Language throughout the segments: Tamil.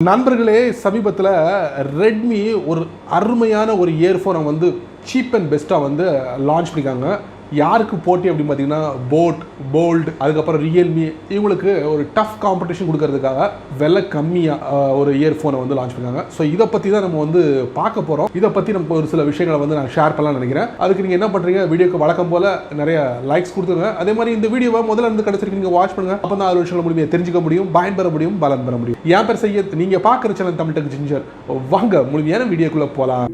நண்பர்களே, சமீபத்தில் ரெட்மி ஒரு அருமையான ஒரு இயர்ஃபோனை வந்து சீப் அண்ட் பெஸ்ட்டாக வந்து லான்ச் பண்ணியிருக்காங்க. யாருக்கு போட்டி அப்படின்னு பார்த்தீங்கன்னா போல்ட், அதுக்கப்புறம் ரியல்மி, இவங்களுக்கு ஒரு டஃப் காம்படிஷன் கொடுக்கறதுக்காக விலை கம்மியாக ஒரு இயர்ஃபோனை வந்து லான்ச் பண்ணிருக்காங்க. ஸோ இதை பற்றி தான் நம்ம வந்து பார்க்க போகிறோம். இதை பற்றி நம்ம ஒரு சில விஷயங்களை வந்து நான் ஷேர் பண்ணலாம்னு நினைக்கிறேன். அதுக்கு நீங்கள் என்ன பண்ணுறீங்க, வீடியோக்கு வழக்கம் போல் நிறைய லைக்ஸ் கொடுத்துருங்க. அதே மாதிரி இந்த வீடியோவை முதல்ல இருந்து கடைசிக்கு நீங்கள் வாட்ச் பண்ணுங்கள். அப்போ தான் 6 விஷயங்கள் மூலியமாக தெரிஞ்சுக்க முடியும், பயன்பெற முடியும், பலன் பெற முடியும். என் பேர் செய்ய நீங்கள் பார்க்குற சேனல் தமிழ் டெக் ஜிஞ்சர். வாங்க முழுமையான வீடியோக்குள்ளே போகலாம்.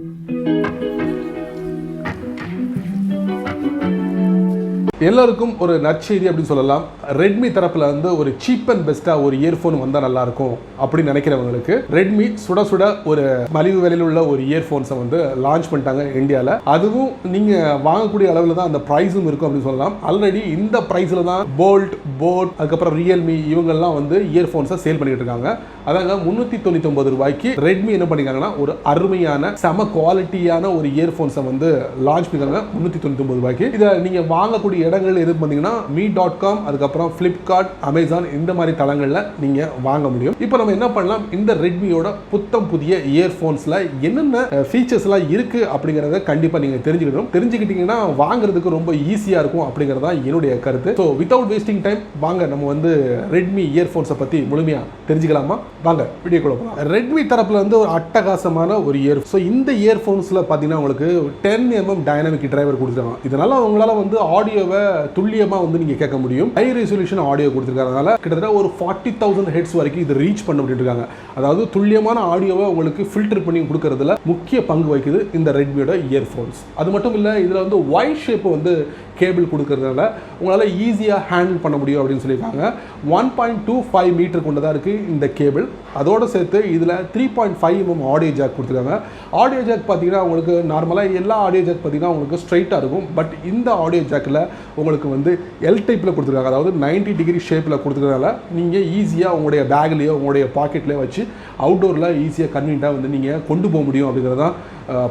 எல்லாருக்கும் ஒரு நற்செய்தி அப்படின்னு சொல்லலாம். ரெட்மி தரப்புல வந்து ஒரு சீப் அண்ட் பெஸ்டா ஒரு இயர்ஃபோன் வந்தா நல்லா இருக்கும் அப்படின்னு நினைக்கிறவங்களுக்கு ரெட்மி சுட சுட ஒரு மலிவு விலையில் உள்ள ஒரு இயர்ஃபோன்ஸை வந்து லான்ச் பண்ணிட்டாங்க இந்தியாவில். அதுவும் நீங்க வாங்கக்கூடிய அளவில் தான் அந்த ப்ரைஸும் இருக்கும் அப்படின்னு சொல்லலாம். ஆல்ரெடி இந்த ப்ரைஸில் தான் போட் அதுக்கப்புறம் ரியல்மி இவங்கெல்லாம் வந்து இயர்ஃபோன்ஸை சேல் பண்ணிட்டு இருக்காங்க. அதாங்க 399 ரூபாய்க்கு ரெட்மி என்ன பண்ணிருக்காங்கன்னா ஒரு அருமையான செம குவாலிட்டியான ஒரு இயர்ஃபோன்ஸை வந்து லான்ச் பண்ணிருக்காங்க 399 ரூபாய்க்கு. இதை நீங்க வாங்கக்கூடிய இடங்கள் எது பார்த்தீங்கன்னா me.com, அதுக்கப்புறம் Flipkart, Amazon, இந்த மாதிரி தளங்களில் நீங்க வாங்க முடியும். இப்போ நம்ம என்ன பண்ணலாம், இந்த ரெட்மியோட புத்தம் புதிய இயர்ஃபோன்ஸ்ல என்னென்ன ஃபீச்சர்ஸ்லாம் இருக்கு அப்படிங்கிறத கண்டிப்பா நீங்க தெரிஞ்சுக்கணும். தெரிஞ்சுக்கிட்டீங்கன்னா வாங்குறதுக்கு ரொம்ப ஈஸியா இருக்கும் அப்படிங்கிறது தான் என்னுடைய கருத்து. ஸோ வித்தவுட் வேஸ்டிங் டைம் வாங்க நம்ம வந்து ரெட்மி இயர்ஃபோன்ஸை பற்றி முழுமையா தெரிஞ்சுக்கலாமா? வாங்க வீடியோக்குள்ள போகலாம். ரெட்மி தரப்புல வந்து ஒரு அட்டகாசமான ஒரு ஸோ இந்த இயர்ஃபோன்ஸ்ல பார்த்தீங்கன்னா உங்களுக்கு 10mm டைனமிக் டிரைவர் கொடுத்துருக்காங்க. இதனால உங்களால வந்து ஆடியோவை துல்லியமா வந்து நீங்க கேட்க முடியும். ஹை ரெசல்யூஷன் ஆடியோ கொடுத்திருக்காங்க. கிட்டத்தட்ட ஒரு 40,000 ஹெர்ட்ஸ் வரைக்கும் இது ரீச் பண்ண முடியும் இருக்காங்க. அதாவது துல்லியமான ஆடியோவை உங்களுக்கு ஃபில்டர் பண்ணி கொடுக்கறதுல முக்கிய பங்கு வகிக்குது இந்த ரெட்மியோட இயர்ஃபோன்ஸ். அது மட்டும் இல்ல, இதுல வந்து ஒய் ஷேப் வந்து கேபிள் கொடுக்கறதுனால உங்களால ஈஸியா ஹேண்டில் பண்ண முடியும் அப்படின்னு சொல்லியிருக்காங்க. 1.25 மீட்டர் கொண்டதா இருக்கு இந்த கேபிள். அதோட சேர்த்து இதுல 3.5mm ஆடியோ ஜாக் கொடுத்துருக்காங்க. ஆடியோ ஜாக் பார்த்தீங்கன்னா உங்களுக்கு நார்மலாக எல்லா ஆடியோ ஜாக் பார்த்தீங்கன்னா உங்களுக்கு ஸ்ட்ரைட்டாக இருக்கும். பட் இந்த ஆடியோ ஜாக்கில் உங்களுக்கு வந்து எல் டைப்பில் கொடுத்துருக்காங்க. அதாவது 90 டிகிரி ஷேப்பில் கொடுத்துருக்கனால நீங்கள் ஈஸியாக உங்களுடைய பேக்லேயோ உங்களுடைய பாக்கெட்லேயோ வச்சு அவுட்டோரில் ஈஸியாக கன்வீனியன்ட்டாக வந்து நீங்கள் கொண்டு போக முடியும் அப்படிங்கிறதான்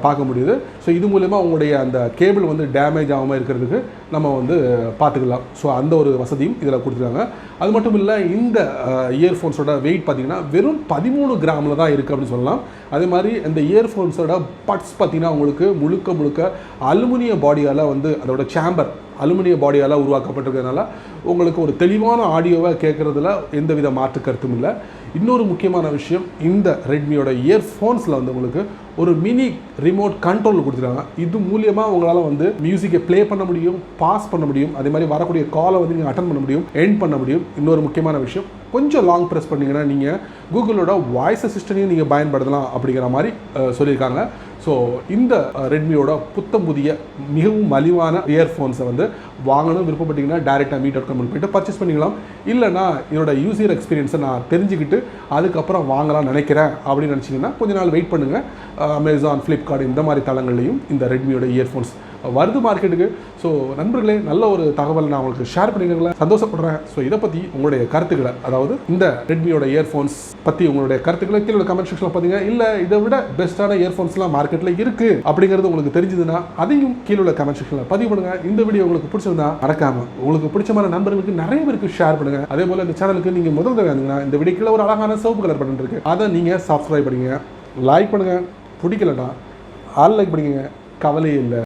பார்க்க முடியுது. ஸோ இது மூலமா உங்களுடைய அந்த கேபிள் வந்து டேமேஜ் ஆகாமல் இருக்கிறதுக்கு நம்ம வந்து பார்த்துக்கலாம். ஸோ அந்த ஒரு வசதியும் இதில் கொடுத்துருக்காங்க. அது மட்டும் இல்லை, இந்த இயர்ஃபோன்ஸோட வெயிட் பார்த்தீங்கன்னா வெறும் 13 கிராமில் தான் இருக்குது அப்படின்னு சொல்லலாம். அதே மாதிரி இந்த இயர்ஃபோன்ஸோட பட்ஸ் பார்த்தீங்கன்னா உங்களுக்கு முழுக்க அலுமினிய பாடியால் வந்து அதோட சேம்பர் அலுமினிய பாடியால் உருவாக்கப்பட்டிருக்கிறதுனால உங்களுக்கு ஒரு தெளிவான ஆடியோவை கேட்குறதுல எந்தவித மாற்று கருத்தும் இல்லை. இன்னொரு முக்கியமான விஷயம், இந்த ரெட்மியோட இயர்ஃபோன்ஸில் வந்து உங்களுக்கு ஒரு மினி ரிமோட் கண்ட்ரோல் கொடுத்துருக்காங்க. இது மூலியமாக உங்களால் வந்து மியூசிக்கை ப்ளே பண்ண முடியும், பாஸ் பண்ண முடியும், அதே மாதிரி வரக்கூடிய காலை வந்து நீங்கள் அட்டன் பண்ண முடியும், எண்ட் பண்ண முடியும். இன்னொரு முக்கியமான விஷயம், கொஞ்சம் லாங் ப்ரெஸ் பண்ணிங்கன்னா நீங்கள் கூகுளோட வாய்ஸ் அசிஸ்டன்ட்டையும் நீங்கள் பயன்படுத்தலாம் அப்படிங்கிற மாதிரி சொல்லியிருக்காங்க. ஸோ இந்த ரெட்மியோட புத்தம் புதிய மிகவும் மலிவான இயர்ஃபோன்ஸை வந்து வாங்கணும் விருப்பப்பட்டீங்கன்னா டேரெக்டாக me.com போய்ட்டு பர்ச்சேஸ் பண்ணிக்கலாம். இல்லைனா இதோட யூசர் எக்ஸ்பீரியன்ஸை நான் தெரிஞ்சுக்கிட்டு அதுக்கப்புறம் வாங்கலாம்னு நினைக்கிறேன் அப்படின்னு நினச்சிங்கன்னா கொஞ்ச நாள் வெயிட் பண்ணுங்கள். அமேசான், ஃப்ளிப்கார்ட் இந்த மாதிரி தளங்கள்லையும் இந்த ரெட்மியோட இயர்ஃபோன்ஸ் வருது மார்க்கெட்டுக்கு. ஸோ நண்பர்களே, நல்ல ஒரு தகவல் நான் உங்களுக்கு ஷேர் பண்ணிக்கிறதுல சந்தோஷப்படுறேன். ஸோ இதை பற்றி உங்களுடைய கருத்துக்களை, அதாவது இந்த ரெட்மியோட இயர்ஃபோன்ஸ் பற்றி உங்களுடைய கருத்துக்களை கீழே கமெண்ட் செக்ஷனில் பார்த்தீங்க. இல்லை இதை விட பெஸ்ட்டான இயர்ஃபோன்ஸ்லாம் மார்க்கெட்டில் இருக்குது அப்படிங்கிறது உங்களுக்கு தெரிஞ்சதுன்னா அதையும் கீழே கமெண்ட் செக்ஷனில் பதிவு பண்ணுங்கள். இந்த வீடியோ உங்களுக்கு பிடிச்சிருந்தா மறக்காம உங்களுக்கு பிடிச்ச மாதிரி நண்பர்களுக்கு நிறைய பேருக்கு ஷேர் பண்ணுங்கள். அதே போல் இந்த சேனலுக்கு நீங்கள் முதல் தடவை வந்தீங்கன்னா இந்த வீடியோ கீழே ஒரு அழகான சிவப்பு கலர் பட்டன் இருக்குது, அதை நீங்கள் சப்ஸ்கிரைப் பண்ணுங்கள், லைக் பண்ணுங்கள். பிடிக்கலன்னா அன்லைக் பண்ணிக்கங்க, கவலையே இல்லை.